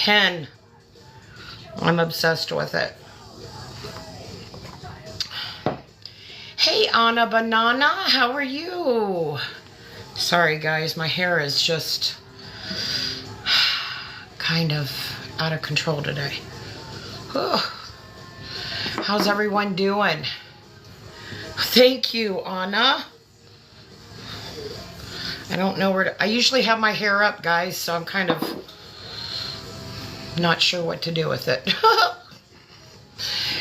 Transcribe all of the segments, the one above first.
10. I'm obsessed with it. Hey, Anna Banana, how are you? Sorry, guys, my hair is just kind of out of control today. Whew. How's everyone doing? Thank you, Anna. I don't know where to... I usually have my hair up, guys, so I'm kind of not sure what to do with it.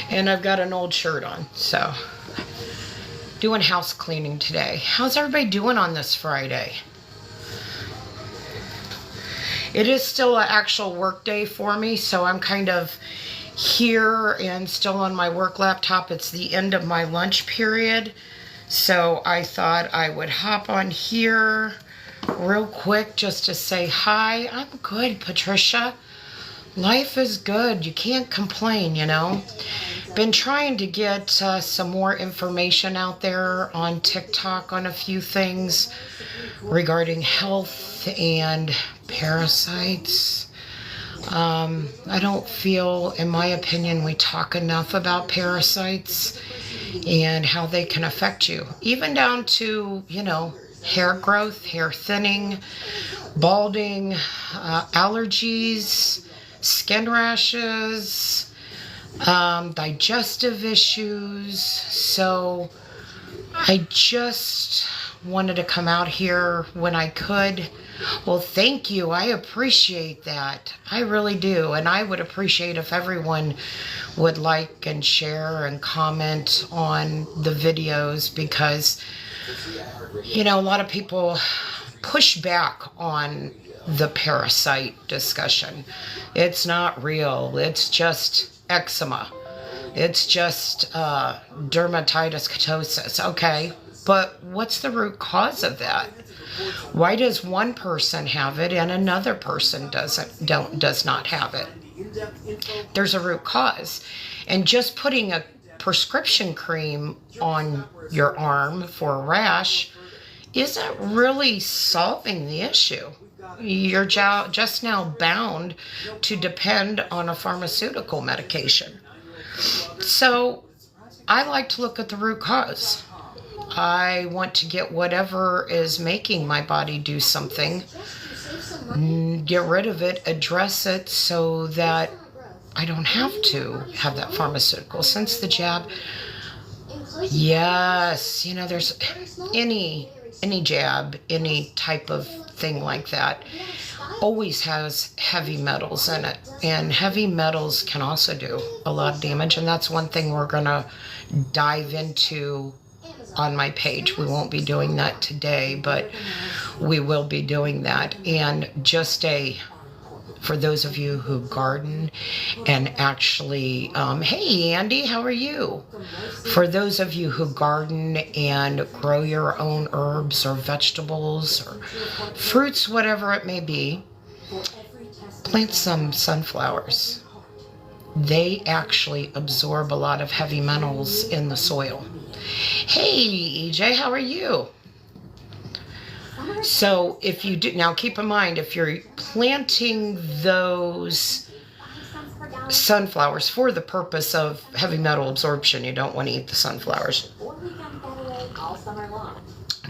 And I've got an old shirt on, so... Doing house cleaning today. How's everybody doing on this Friday? It is still an actual work day for me, so I'm kind of here and still on my work laptop. It's the end of my lunch period, so I thought I would hop on here real quick just to say hi. I'm good, Patricia. Life is good. You can't complain, you know. Been trying to get some more information out there on TikTok on a few things regarding health and parasites. I don't feel, in my opinion, we talk enough about parasites and how they can affect you. Even down to, you know, hair growth, hair thinning, balding, allergies, skin rashes, digestive issues. So I just wanted to come out here when I could. Well, thank you. I appreciate that. I really do. And I would appreciate if everyone would like and share and comment on the videos, because, you know, a lot of people push back on the parasite discussion. It's not real. It's just eczema. It's just dermatitis catosis. Okay, but what's the root cause of that? Why does one person have it and another person does not have it? There's a root cause. And just putting a prescription cream on your arm for a rash isn't really solving the issue. You're just now bound to depend on a pharmaceutical medication. So I like to look at the root cause. I want to get whatever is making my body do something, get rid of it, address it so that I don't have to have that pharmaceutical. Since the jab, yes, you know, there's any jab, any type of thing like that always has heavy metals in it, and heavy metals can also do a lot of damage, and that's one thing we're gonna dive into on my page. We won't be doing that today, but we will be doing that. And just for those of you who garden and actually, hey Andy, how are you? For those of you who garden and grow your own herbs or vegetables or fruits, whatever it may be, plant some sunflowers. They actually absorb a lot of heavy metals in the soil. Hey EJ, how are you? So if you do, now keep in mind, if you're planting those sunflowers for the purpose of heavy metal absorption, you don't want to eat the sunflowers.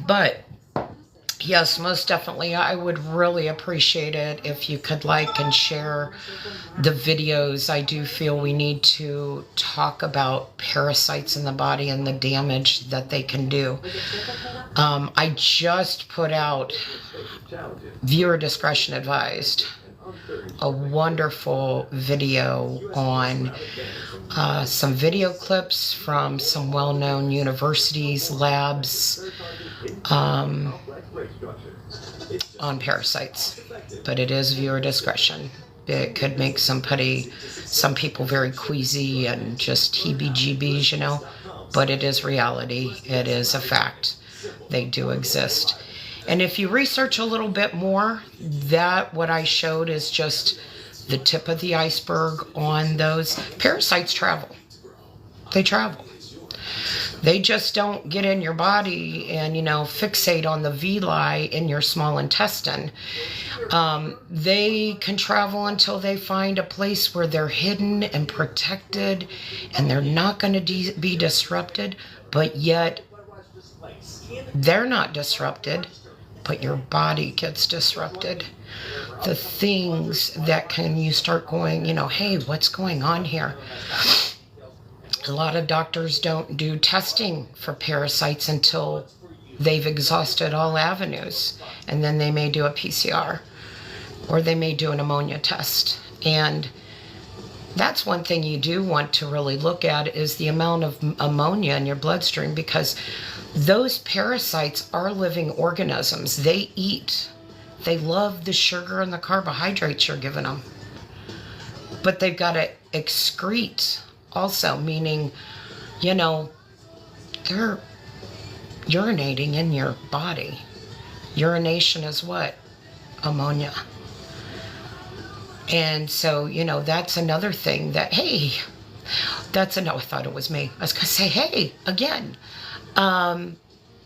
But yes, most definitely, I would really appreciate it if you could like and share the videos. I do feel we need to talk about parasites in the body and the damage that they can do. I just put out viewer discretion advised, a wonderful video on some video clips from some well-known universities, labs, on parasites, but it is viewer discretion. It could make some people very queasy and just heebie-jeebies, you know, but it is reality. It is a fact. They do exist. And if you research a little bit more, what I showed is just the tip of the iceberg on those. Parasites travel. They travel. They just don't get in your body and, fixate on the villi in your small intestine. They can travel until they find a place where they're hidden and protected and they're not going to be disrupted, but yet they're not disrupted, but your body gets disrupted. The things that you start going, hey, what's going on here? A lot of doctors don't do testing for parasites until they've exhausted all avenues. And then they may do a PCR or they may do an ammonia test. And that's one thing you do want to really look at is the amount of ammonia in your bloodstream, because those parasites are living organisms. They eat. They love the sugar and the carbohydrates you're giving them. But they've got to excrete also, meaning, they're urinating in your body. Urination is what? Ammonia. And so, that's another thing that, hey, I thought it was me. I was going to say, hey, again.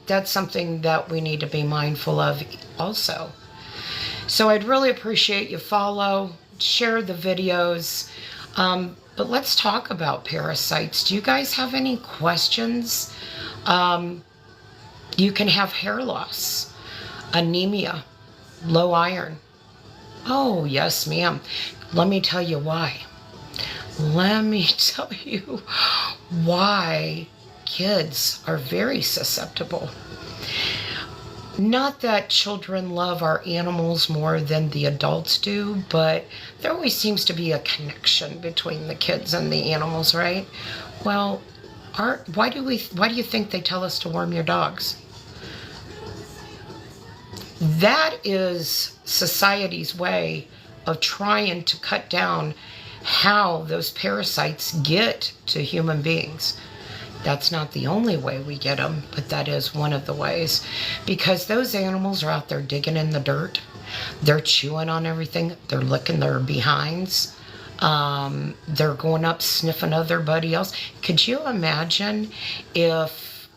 That's something that we need to be mindful of also. So I'd really appreciate you follow, share the videos. But let's talk about parasites. Do you guys have any questions? You can have hair loss, anemia, low iron. Oh, yes, ma'am. Let me tell you why. Let me tell you why kids are very susceptible. Not that children love our animals more than the adults do, but there always seems to be a connection between the kids and the animals, right? Well, why do you think they tell us to worm your dogs? That is society's way of trying to cut down how those parasites get to human beings. That's not the only way we get them, but that is one of the ways. Because those animals are out there digging in the dirt. They're chewing on everything. They're licking their behinds. They're going up sniffing everybody else. Could you imagine if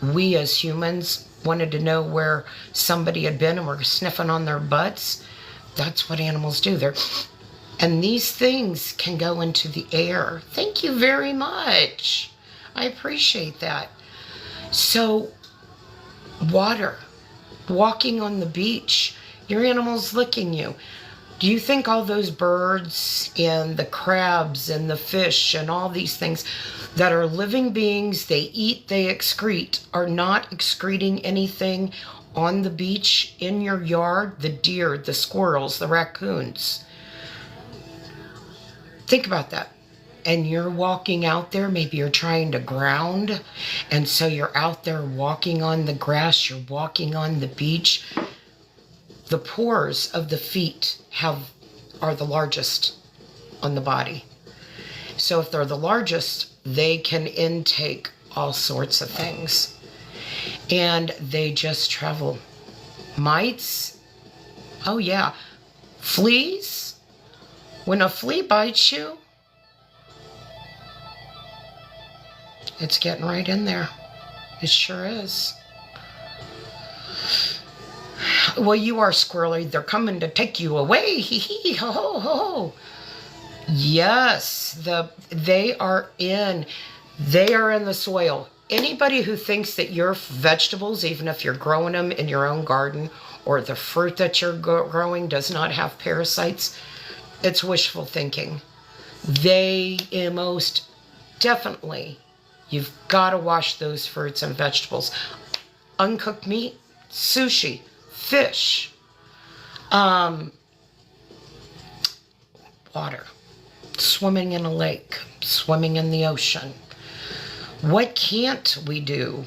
we as humans wanted to know where somebody had been and were sniffing on their butts? That's what animals do. And these things can go into the air. Thank you very much. I appreciate that. So, water, walking on the beach, your animal's licking you. Do you think all those birds and the crabs and the fish and all these things that are living beings, they eat, they excrete, are not excreting anything on the beach, in your yard? The deer, the squirrels, the raccoons. Think about that. And you're walking out there, maybe you're trying to ground, and so you're out there walking on the grass, you're walking on the beach. The pores of the feet are the largest on the body. So if they're the largest, they can intake all sorts of things. And they just travel. Mites, oh yeah. Fleas, when a flea bites you, it's getting right in there. It sure is. Well, you are squirrely. They're coming to take you away. Hee hee, ho ho ho. Yes, they are in the soil. Anybody who thinks that your vegetables, even if you're growing them in your own garden, or the fruit that you're growing does not have parasites, it's wishful thinking. They most definitely, you've got to wash those fruits and vegetables. Uncooked meat, sushi, fish, water, swimming in a lake, swimming in the ocean. What can't we do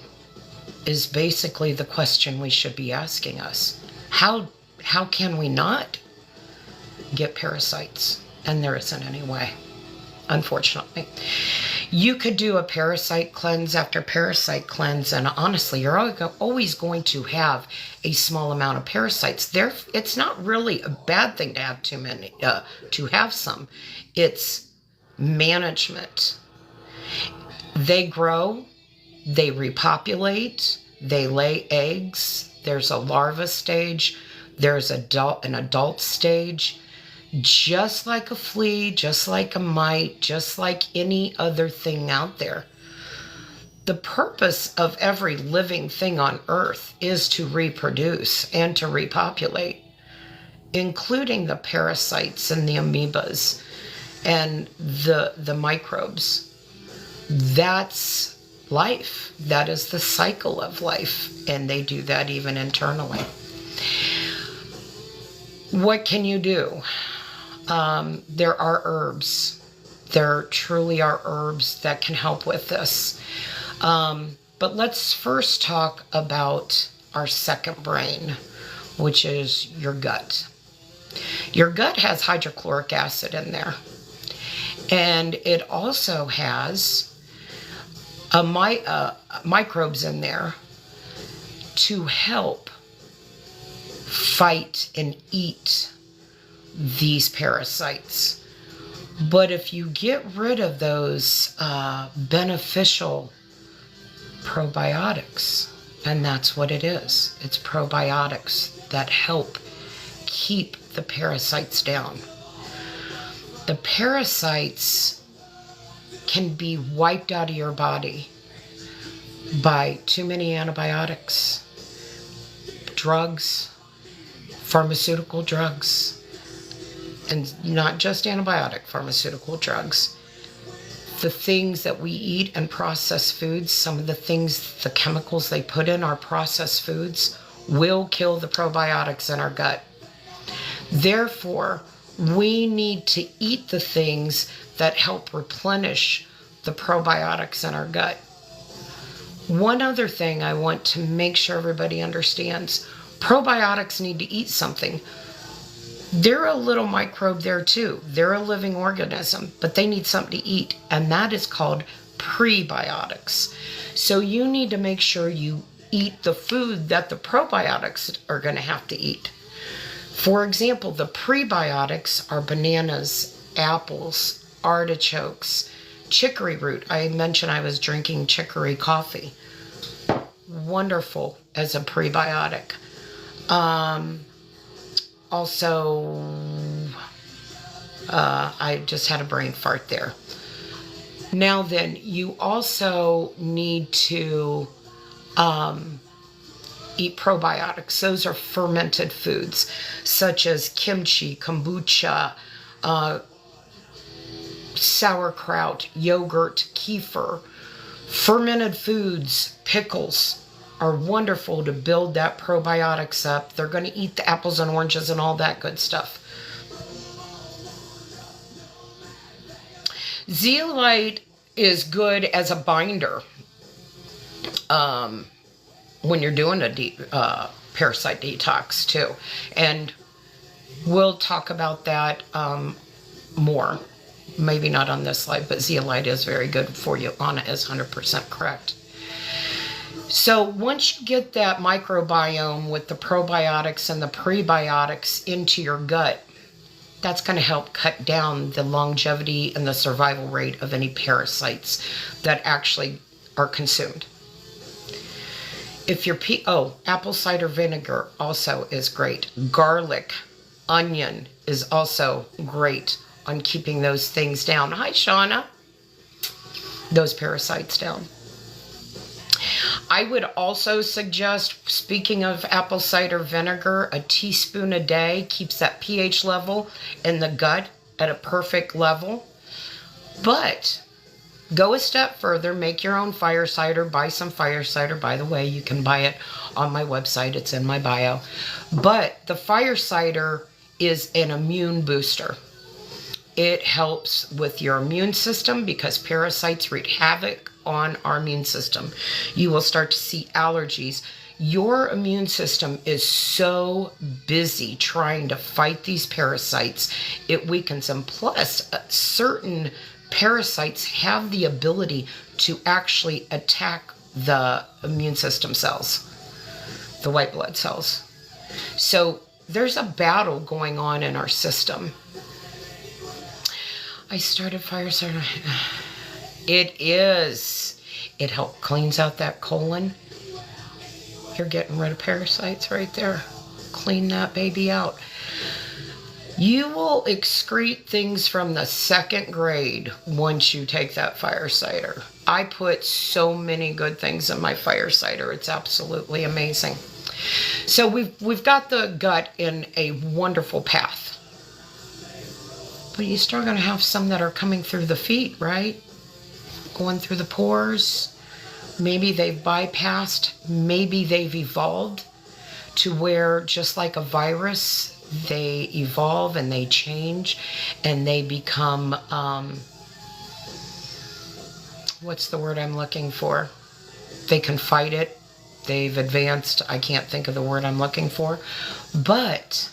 is basically the question we should be asking us. How can we not get parasites? And there isn't any way, unfortunately. You could do a parasite cleanse after parasite cleanse, and honestly, you're always going to have a small amount of parasites. It's not really a bad thing to have too many, to have some. It's management. They grow They repopulate, they lay eggs, there's a larva stage, there's an adult stage. Just like a flea, just like a mite, just like any other thing out there. The purpose of every living thing on Earth is to reproduce and to repopulate, including the parasites and the amoebas and the microbes. That's life. That is the cycle of life, and they do that even internally. What can you do? There are herbs. There truly are herbs that can help with this. But let's first talk about our second brain, which is your gut. Your gut has hydrochloric acid in there. And it also has microbes in there to help fight and eat these parasites. But if you get rid of those beneficial probiotics, and that's what it is, it's probiotics that help keep the parasites down. The parasites can be wiped out of your body by too many antibiotics, drugs, pharmaceutical drugs, and not just antibiotic, pharmaceutical drugs. The things that we eat and processed foods, some of the things, the chemicals they put in our processed foods will kill the probiotics in our gut. Therefore, we need to eat the things that help replenish the probiotics in our gut. One other thing I want to make sure everybody understands, probiotics need to eat something. They're a little microbe there too. They're a living organism, but they need something to eat, and that is called prebiotics. So you need to make sure you eat the food that the probiotics are going to have to eat. For example, the prebiotics are bananas, apples, artichokes, chicory root. I mentioned I was drinking chicory coffee. Wonderful as a prebiotic. Also, I just had a brain fart there. Now then, you also need to eat probiotics. Those are fermented foods, such as kimchi, kombucha, sauerkraut, yogurt, kefir. Fermented foods, pickles, are wonderful to build that probiotics up. They're going to eat the apples and oranges and all that good stuff. Zeolite is good as a binder when you're doing a parasite detox too. And we'll talk about that more. Maybe not on this slide, but zeolite is very good for you. Anna is 100% correct. So once you get that microbiome with the probiotics and the prebiotics into your gut, that's going to help cut down the longevity and the survival rate of any parasites that actually are consumed. If you're apple cider vinegar also is great. Garlic, onion is also great on keeping those things down. Hi, Shauna. Those parasites down. I would also suggest, speaking of apple cider vinegar, a teaspoon a day keeps that pH level in the gut at a perfect level. But go a step further, make your own fire cider, buy some fire cider. By the way, you can buy it on my website, it's in my bio. But the fire cider is an immune booster. It helps with your immune system because parasites wreak havoc on our immune system. You will start to see allergies. Your immune system is so busy trying to fight these parasites, it weakens them. Plus, certain parasites have the ability to actually attack the immune system cells, the white blood cells. So there's a battle going on in our system. I started fire cider. It is. It helps cleans out that colon. You're getting rid of parasites right there. Clean that baby out. You will excrete things from the second grade once you take that fire cider. I put so many good things in my fire cider. It's absolutely amazing. So we've got the gut in a wonderful path. But you're still going to have some that are coming through the feet, right? Going through the pores. Maybe they've bypassed. Maybe they've evolved to where, just like a virus, they evolve and they change and they become, what's the word I'm looking for? They can fight it. They've advanced. I can't think of the word I'm looking for. But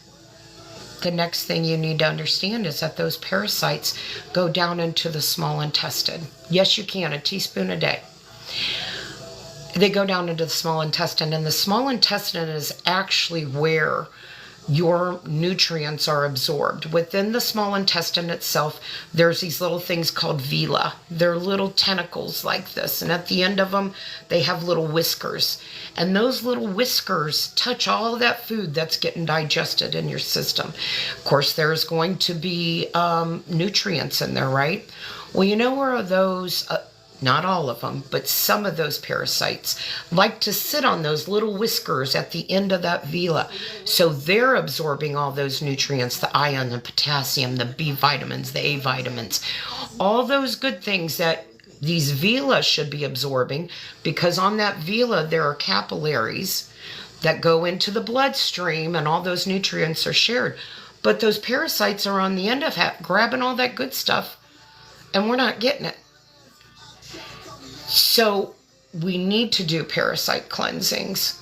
the next thing you need to understand is that those parasites go down into the small intestine. Yes, you can, a teaspoon a day. They go down into the small intestine, and the small intestine is actually where your nutrients are absorbed. Within the small intestine itself, there's these little things called villi. They're little tentacles like this, and at the end of them, they have little whiskers. And those little whiskers touch all of that food that's getting digested in your system. Of course, there's going to be nutrients in there, right? Well, you know where those... not all of them, but some of those parasites like to sit on those little whiskers at the end of that villi. So they're absorbing all those nutrients, the iron, the potassium, the B vitamins, the A vitamins, all those good things that these villi should be absorbing, because on that villi there are capillaries that go into the bloodstream and all those nutrients are shared. But those parasites are on the end of it, grabbing all that good stuff, and we're not getting it. So we need to do parasite cleansings.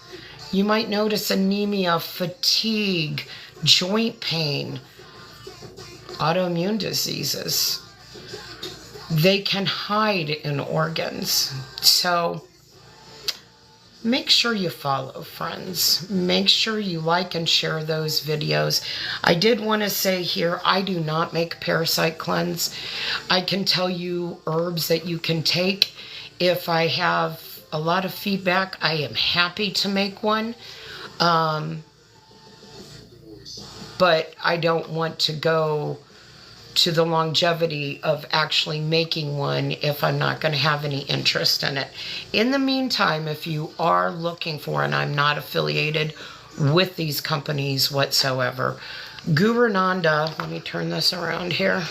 You might notice anemia, fatigue, joint pain, autoimmune diseases. They can hide in organs. So make sure you follow, friends. Make sure you like and share those videos. I did want to say here, I do not make a parasite cleanse. I can tell you herbs that you can take. If I have a lot of feedback, I am happy to make one. But I don't want to go to the longevity of actually making one if I'm not going to have any interest in it. In the meantime, if you are looking for, and I'm not affiliated with these companies whatsoever, Guru Nanda, let me turn this around here.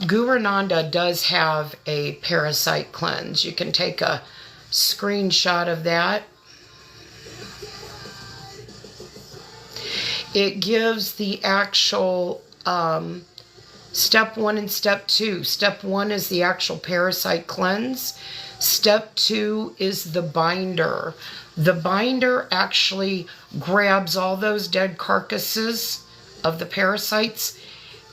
Guru Nanda does have a parasite cleanse. You can take a screenshot of that. It gives the actual step 1 and step 2. Step 1 is the actual parasite cleanse. Step 2 is the binder. The binder actually grabs all those dead carcasses of the parasites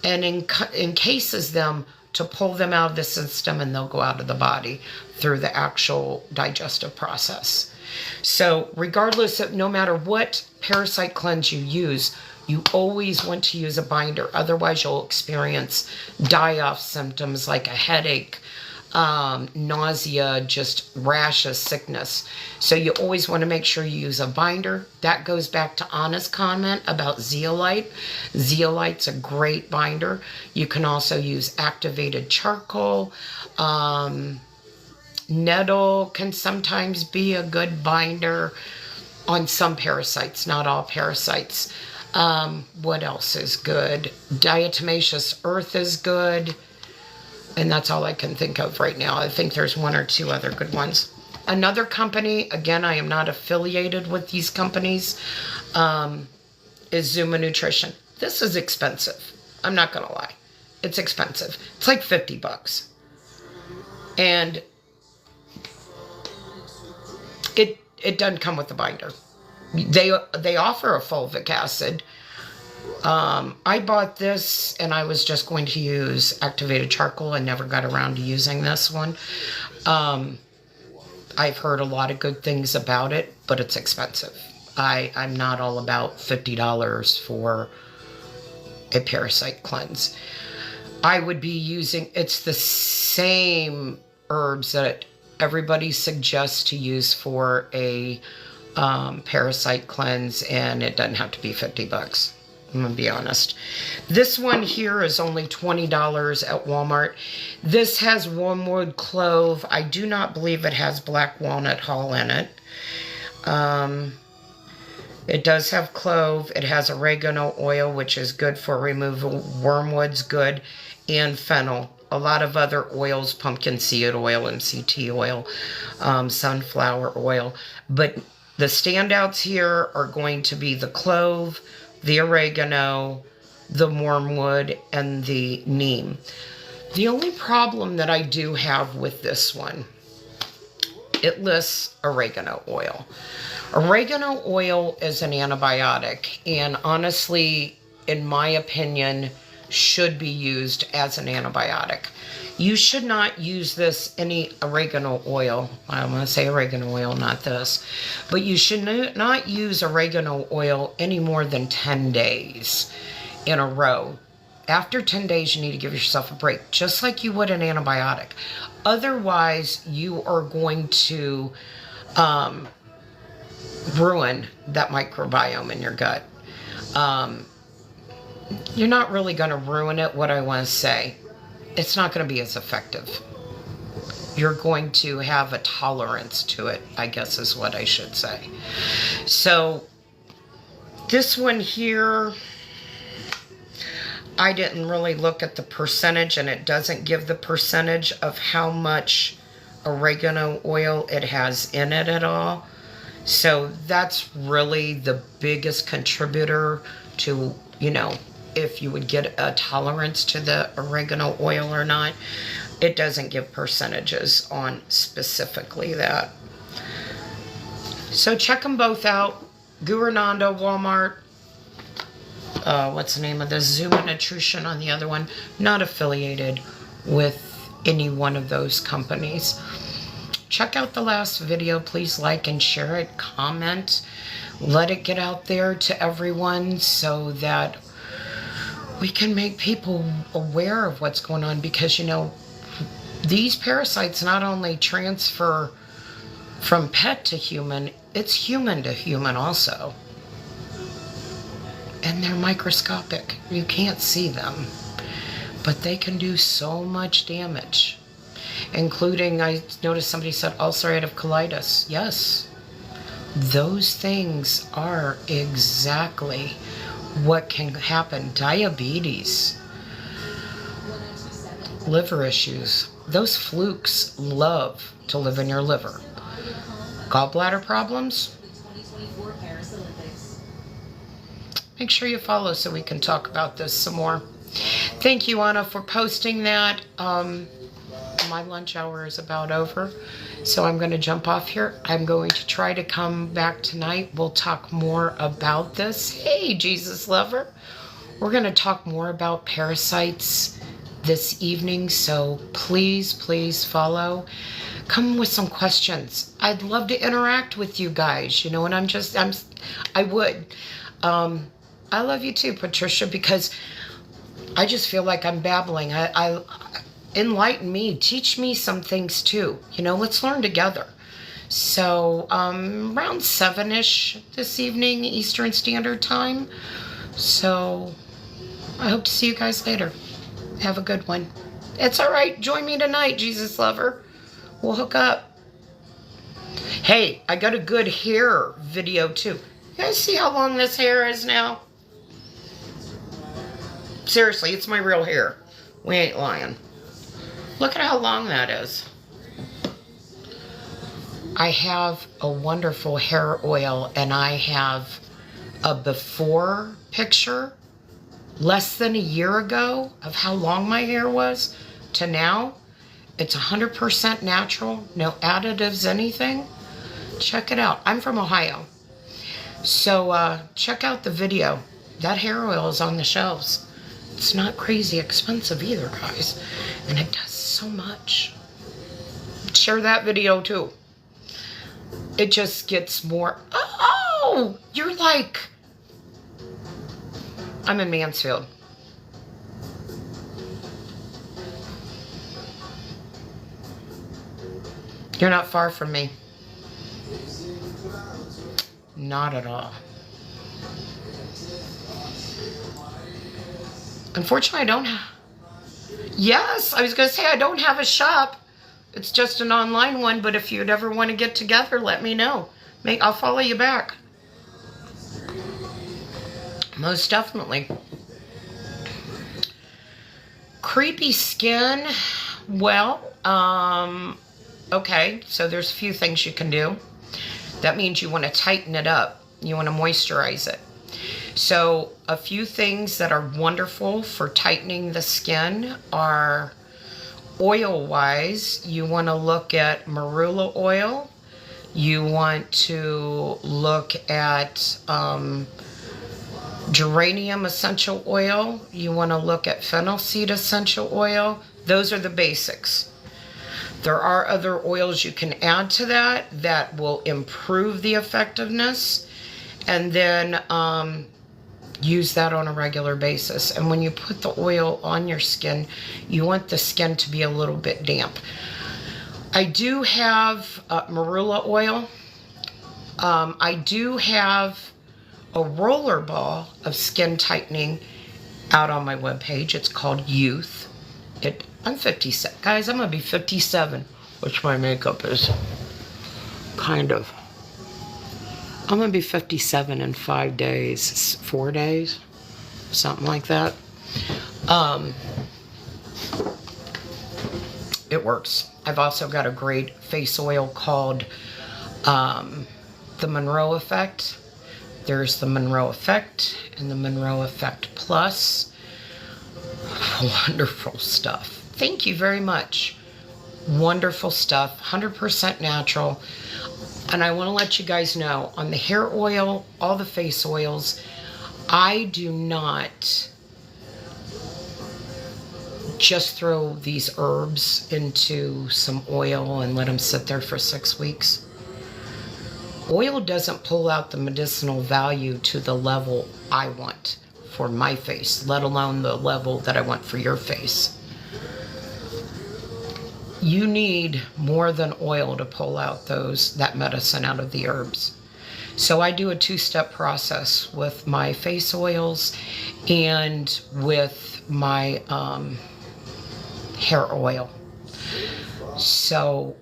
and encases them to pull them out of the system, and they'll go out of the body through the actual digestive process. So regardless of, no matter what parasite cleanse you use, you always want to use a binder. Otherwise, you'll experience die-off symptoms like a headache, nausea, just rashes, sickness. So you always want to make sure you use a binder. That goes back to Anna's comment about zeolite. Zeolite's a great binder. You can also use activated charcoal. Nettle can sometimes be a good binder on some parasites, not all parasites. What else is good? Diatomaceous earth is good. And that's all I can think of right now. I think there's 1 or 2 other good ones. Another company, again, I am not affiliated with these companies, is Zuma Nutrition. This is expensive. I'm not going to lie. It's expensive. It's like $50. And it doesn't come with the binder. They offer a fulvic acid. I bought this and I was just going to use activated charcoal. I never got around to using this one. I've heard a lot of good things about it, but it's expensive. I'm not all about $50 for a parasite cleanse. I would be using, it's the same herbs that everybody suggests to use for a parasite cleanse, and it doesn't have to be $50. I'm gonna be honest. This one here is only $20 at Walmart. This has wormwood clove. I do not believe it has black walnut hull in it. It does have clove. It has oregano oil, which is good for removal. Wormwood's good, and fennel. A lot of other oils, pumpkin seed oil, MCT oil, sunflower oil. But the standouts here are going to be the clove, the oregano, the wormwood, and the neem. The only problem that I do have with this one, it lists oregano oil. Oregano oil is an antibiotic, and honestly, in my opinion, should be used as an antibiotic. You should not use this, any oregano oil. I'm going to say oregano oil, not this. But you should not use oregano oil any more than 10 days in a row. After 10 days, you need to give yourself a break, just like you would an antibiotic. Otherwise, you are going to ruin that microbiome in your gut. You're not really going to ruin it. What I want to say, it's not going to be as effective. You're going to have a tolerance to it, I guess is what I should say. So this one here, I didn't really look at the percentage, and it doesn't give the percentage of how much oregano oil it has in it at all. So that's really the biggest contributor to, you know, if you would get a tolerance to the oregano oil or not. It doesn't give percentages on specifically that. So check them both out. Gurananda, Walmart. What's the name of this? Zuma Nutrition on the other one. Not affiliated with any one of those companies. Check out the last video. Please like and share it. Comment. Let it get out there to everyone so that we can make people aware of what's going on, because, you know, these parasites not only transfer from pet to human, it's human to human also. And they're microscopic. You can't see them. But they can do so much damage. Including, I noticed somebody said ulcerative colitis. Yes. Those things are exactly what can happen. Diabetes, liver issues. Those flukes love to live in your liver. Gallbladder problems. Make sure you follow so we can talk about this some more. Thank you, Anna, for posting that. My lunch hour is about over, so I'm going to jump off here. I'm going to try to come back tonight. We'll talk more about this. Hey, Jesus lover. We're going to talk more about parasites this evening, so please, please follow. Come with some questions. I'd love to interact with you guys, you know, and I would. I love you too, Patricia, because I just feel like I'm babbling. Enlighten me, teach me some things too. You know, let's learn together. So, around 7-ish this evening, Eastern Standard Time. So, I hope to see you guys later. Have a good one. It's all right. Join me tonight, Jesus lover. We'll hook up. Hey, I got a good hair video too. You guys see how long this hair is now? Seriously, it's my real hair. We ain't lying. Look at how long that is. I have a wonderful hair oil, and I have a before picture less than a year ago of how long my hair was to now. It's 100% natural, no additives, anything. Check it out. I'm from Ohio. So check out the video. That hair oil is on the shelves. It's not crazy expensive either, guys. And it does so much. Share that video too. It just gets more. Oh, you're like. I'm in Mansfield. You're not far from me. Not at all. Unfortunately, I don't have... Yes, I was going to say I don't have a shop. It's just an online one, but if you'd ever want to get together, let me know. I'll follow you back. Most definitely. Creepy skin. Well, okay, so there's a few things you can do. That means you want to tighten it up. You want to moisturize it. So a few things that are wonderful for tightening the skin are oil-wise. You want to look at marula oil. You want to look at geranium essential oil. You want to look at fennel seed essential oil. Those are the basics. There are other oils you can add to that will improve the effectiveness. And then use that on a regular basis. And when you put the oil on your skin, you want the skin to be a little bit damp. I do have marula oil. I do have a roller ball of skin tightening out on my webpage. It's called Youth. I'm 57. Guys, I'm going to be 57, which my makeup is kind of... I'm going to be 57 in 5 days, 4 days, something like that. It works. I've also got a great face oil called the Monroe Effect. There's the Monroe Effect and the Monroe Effect Plus. Wonderful stuff. Thank you very much. Wonderful stuff, 100% natural. And I want to let you guys know, on the hair oil, all the face oils, I do not just throw these herbs into some oil and let them sit there for 6 weeks. Oil doesn't pull out the medicinal value to the level I want for my face, let alone the level that I want for your face. You need more than oil to pull out that medicine out of the herbs. So I do a 2-step process with my face oils and with my hair oil. So,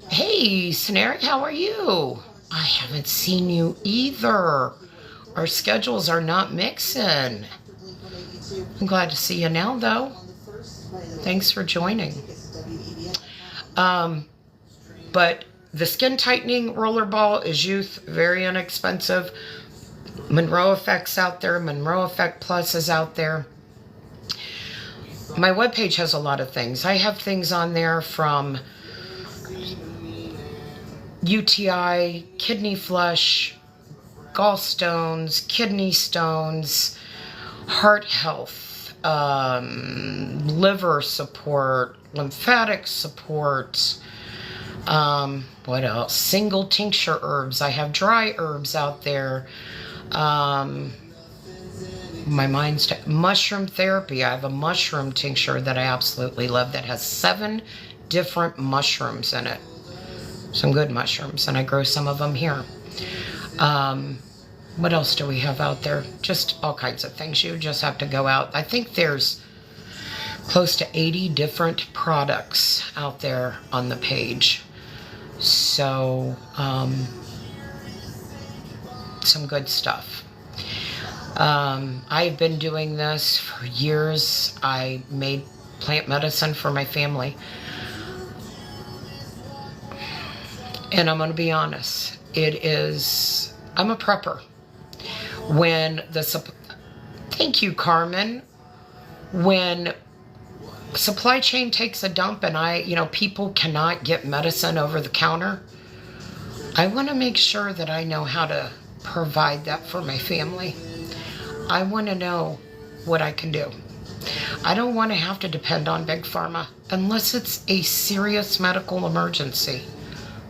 hey, Sneric, how are you? I haven't seen you either. Our schedules are not mixing. I'm glad to see you now, though. Thanks for joining. But the skin tightening roller ball is Youth, very inexpensive. Monroe Effect's out there. Monroe Effect Plus is out there. My webpage has a lot of things. I have things on there from UTI, kidney flush, gallstones, kidney stones, heart health, liver support, lymphatic support, what else? Single tincture herbs. I have dry herbs out there. My mind's mushroom therapy. I have a mushroom tincture that I absolutely love that has 7 different mushrooms in it. Some good mushrooms, and I grow some of them here. What else do we have out there? Just all kinds of things. You just have to go out. I think there's close to 80 different products out there on the page. So, some good stuff. I've been doing this for years. I made plant medicine for my family. And I'm going to be honest. I'm a prepper. Thank you, Carmen. When supply chain takes a dump and people cannot get medicine over the counter, I want to make sure that I know how to provide that for my family. I want to know what I can do. I don't want to have to depend on Big Pharma unless it's a serious medical emergency.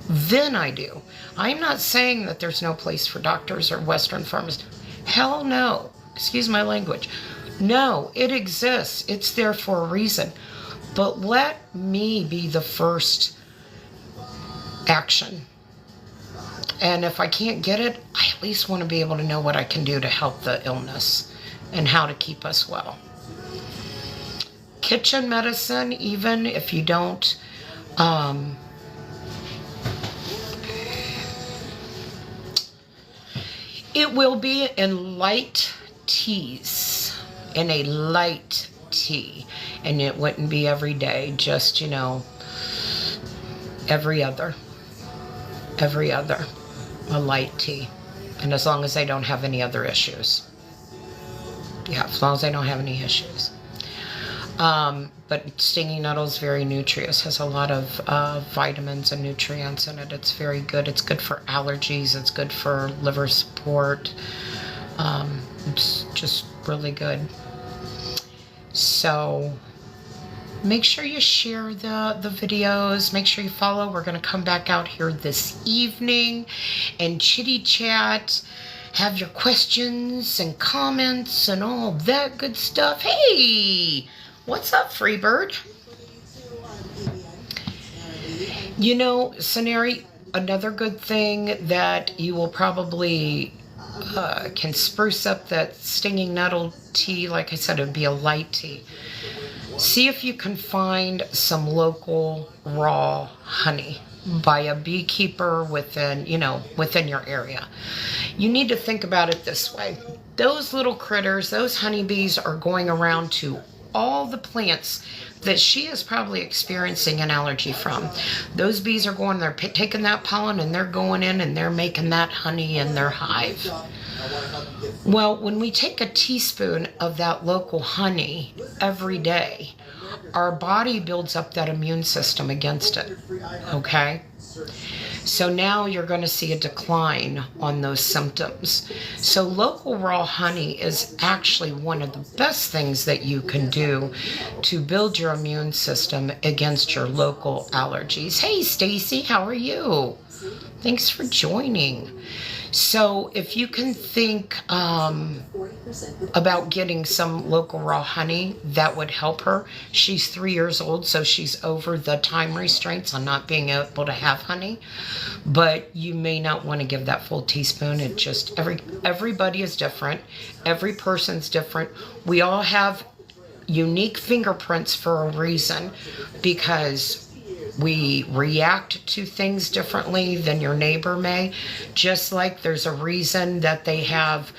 Then I do. I'm not saying that there's no place for doctors or Western pharmacists. Hell no. Excuse my language. No, it exists. It's there for a reason. But let me be the first action. And if I can't get it, I at least want to be able to know what I can do to help the illness and how to keep us well. Kitchen medicine, even if you don't, it will be in light teas, in a light tea. And it wouldn't be every day, just, every other, a light tea. And as long as they don't have any other issues. Yeah, as long as they don't have any issues. But stinging nettle is very nutritious, has a lot of vitamins and nutrients in it. It's very good. It's good for allergies. It's good for liver support. It's just really good. So make sure you share the videos. Make sure you follow. We're going to come back out here this evening and chitty chat. Have your questions and comments and all that good stuff. Hey! What's up, Freebird? Saneri, another good thing that you will probably can spruce up that stinging nettle tea, like I said, it would be a light tea. See if you can find some local raw honey by a beekeeper within your area. You need to think about it this way. Those little critters, those honeybees are going around to all the plants that she is probably experiencing an allergy from. Those bees are going, they're taking that pollen and they're going in and they're making that honey in their hive. Well, when we take a teaspoon of that local honey every day, our body builds up that immune system against it, okay? So now you're going to see a decline on those symptoms. So local raw honey is actually one of the best things that you can do to build your immune system against your local allergies. Hey, Stacy, how are you? Thanks for joining. So if you can think about getting some local raw honey, that would help her. She's 3 years old, so she's over the time restraints on not being able to have honey. But you may not want to give that full teaspoon. It just, everybody is different. Every person's different. We all have unique fingerprints for a reason, because we react to things differently than your neighbor may. Just like there's a reason that they have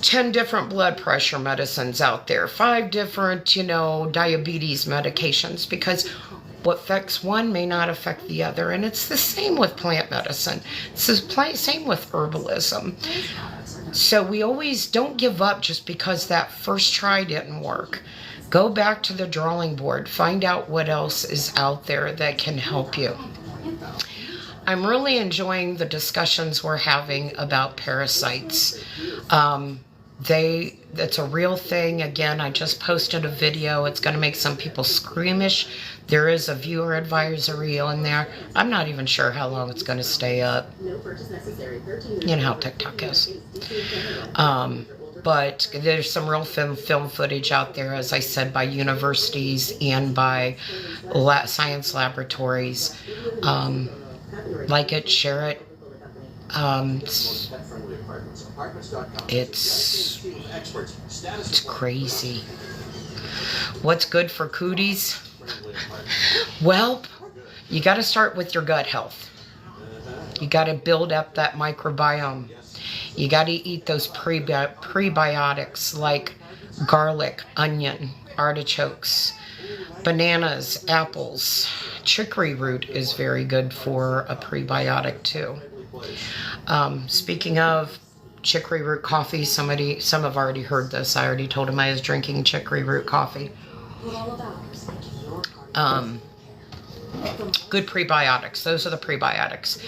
10 different blood pressure medicines out there, 5 different, diabetes medications, because what affects one may not affect the other. And it's the same with plant medicine. It's the same with herbalism. So we always don't give up just because that first try didn't work. Go back to the drawing board. Find out what else is out there that can help you. I'm really enjoying the discussions we're having about parasites. That's a real thing. Again, I just posted a video. It's going to make some people squeamish. There is a viewer advisory on there. I'm not even sure how long it's going to stay up. You know how TikTok is. But there's some real film footage out there, as I said, by universities and by science laboratories. Like it, share it. It's crazy. What's good for cooties? Well, you got to start with your gut health. You got to build up that microbiome. You got to eat those prebiotics like garlic, onion, artichokes, bananas, apples. Chicory root is very good for a prebiotic too. Speaking of chicory root coffee, some have already heard this. I already told them I was drinking chicory root coffee. Good prebiotics. Those are the prebiotics.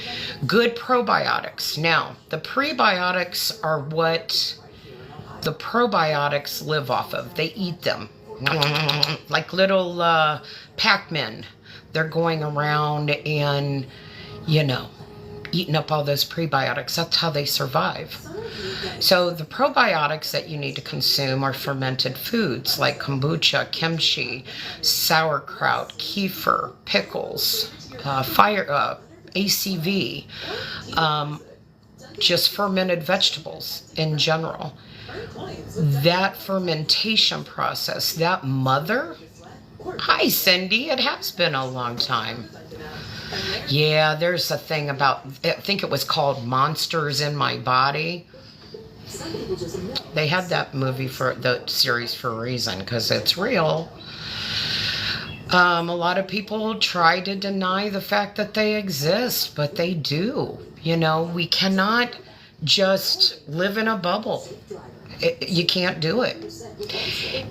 Good probiotics. Now, the prebiotics are what the probiotics live off of. They eat them. Like little Pac-Men. They're going around and, eating up all those prebiotics. That's how they survive. So the probiotics that you need to consume are fermented foods like kombucha, kimchi, sauerkraut, kefir, pickles, ACV, just fermented vegetables in general. That fermentation process, that mother, hi Cindy, it has been a long time. Yeah, there's a thing about, I think it was called Monsters in My Body. They had that movie for the series for a reason, because it's real. A lot of people try to deny the fact that they exist, but they do. You know, we cannot just live in a bubble. You can't do it.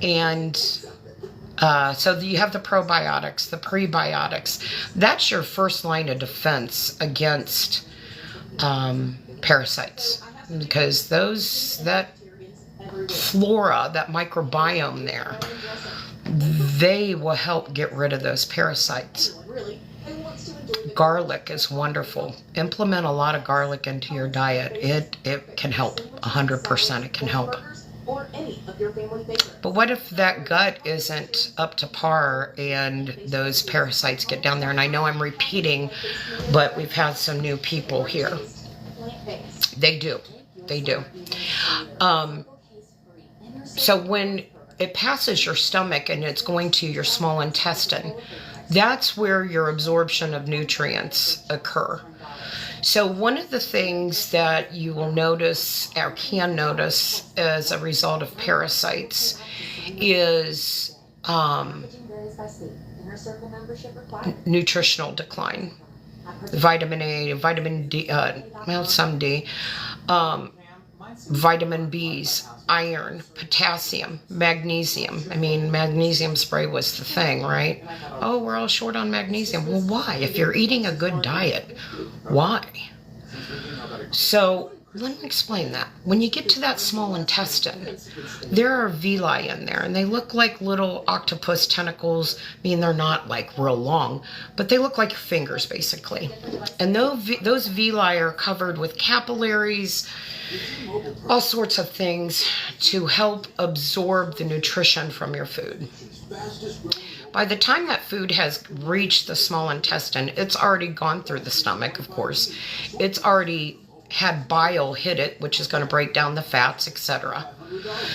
And so you have the probiotics, the prebiotics. That's your first line of defense against parasites, because that flora, that microbiome there, they will help get rid of those parasites. Garlic is wonderful. Implement a lot of garlic into your diet. It can help. 100% it can help. But what if that gut isn't up to par and those parasites get down there? And I know I'm repeating, but we've had some new people here. They do. So when it passes your stomach and it's going to your small intestine, that's where your absorption of nutrients occur. So one of the things that you will notice or can notice as a result of parasites is nutritional decline. Vitamin A, vitamin D, some D, vitamin B's, iron, potassium, magnesium. I mean, magnesium spray was the thing, right? Oh, we're all short on magnesium. Well, why? If you're eating a good diet, why? So let me explain that. When you get to that small intestine, there are villi in there, and they look like little octopus tentacles. I mean, they're not like real long, but they look like your fingers, basically. And those villi are covered with capillaries, all sorts of things to help absorb the nutrition from your food. By the time that food has reached the small intestine, it's already gone through the stomach, of course. It's already had bile hit it, which is going to break down the fats, etc.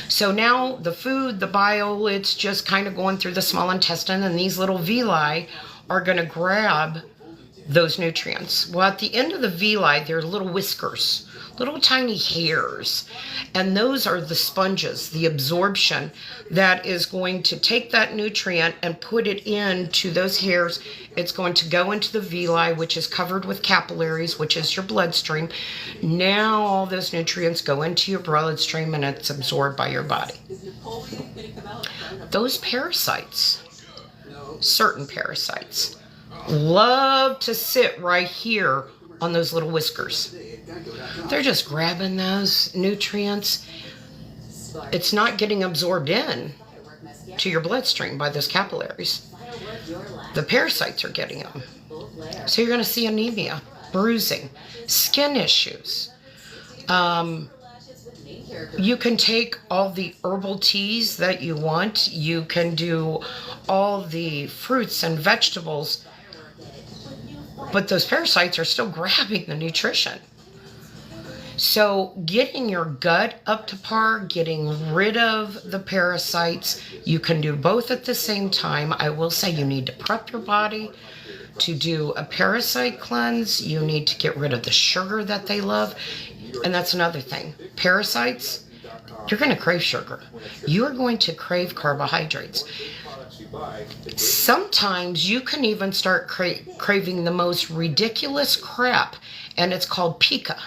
So now the food, the bile, it's just kind of going through the small intestine, and these little villi are going to grab those nutrients. Well, at the end of the villi, there are little whiskers, little tiny hairs, and those are the sponges, the absorption that is going to take that nutrient and put it into those hairs. It's going to go into the villi, which is covered with capillaries, which is your bloodstream. Now all those nutrients go into your bloodstream and it's absorbed by your body. Those parasites, certain parasites, love to sit right here on those little whiskers. They're just grabbing those nutrients. It's not getting absorbed in to your bloodstream by those capillaries. The parasites are getting them. So you're going to see anemia, bruising, skin issues. You can take all the herbal teas that you want. You can do all the fruits and vegetables. But those parasites are still grabbing the nutrition. So getting your gut up to par, getting rid of the parasites, you can do both at the same time. I will say you need to prep your body to do a parasite cleanse. You need to get rid of the sugar that they love. And that's another thing. Parasites, you're going to crave sugar. You're going to crave carbohydrates. Sometimes you can even start craving the most ridiculous crap, and it's called pica.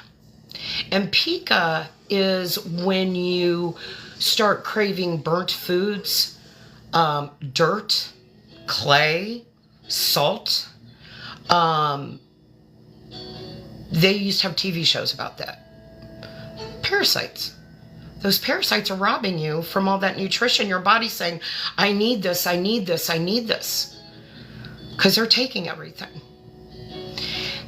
And pica is when you start craving burnt foods, dirt, clay, salt. They used to have TV shows about that. Parasites. Those parasites are robbing you from all that nutrition. Your body's saying, I need this, I need this, I need this. Because they're taking everything.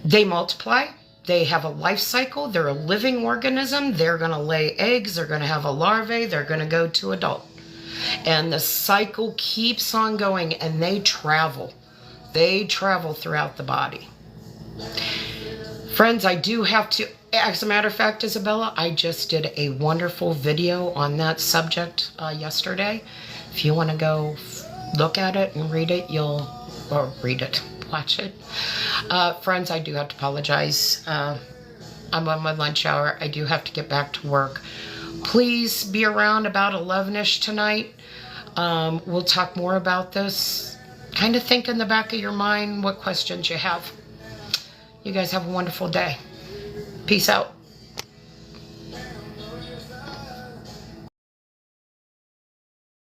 They multiply. They have a life cycle. They're a living organism. They're going to lay eggs. They're going to have a larvae. They're going to go to adult. And the cycle keeps on going, and they travel. They travel throughout the body. Friends, I do have to, as a matter of fact, Isabella, I just did a wonderful video on that subject yesterday. If you want to go look at it and read it, watch it. Friends, I do have to apologize. I'm on my lunch hour. I do have to get back to work. Please be around about 11-ish tonight. We'll talk more about this. Kind of think in the back of your mind what questions you have. You guys have a wonderful day. Peace out.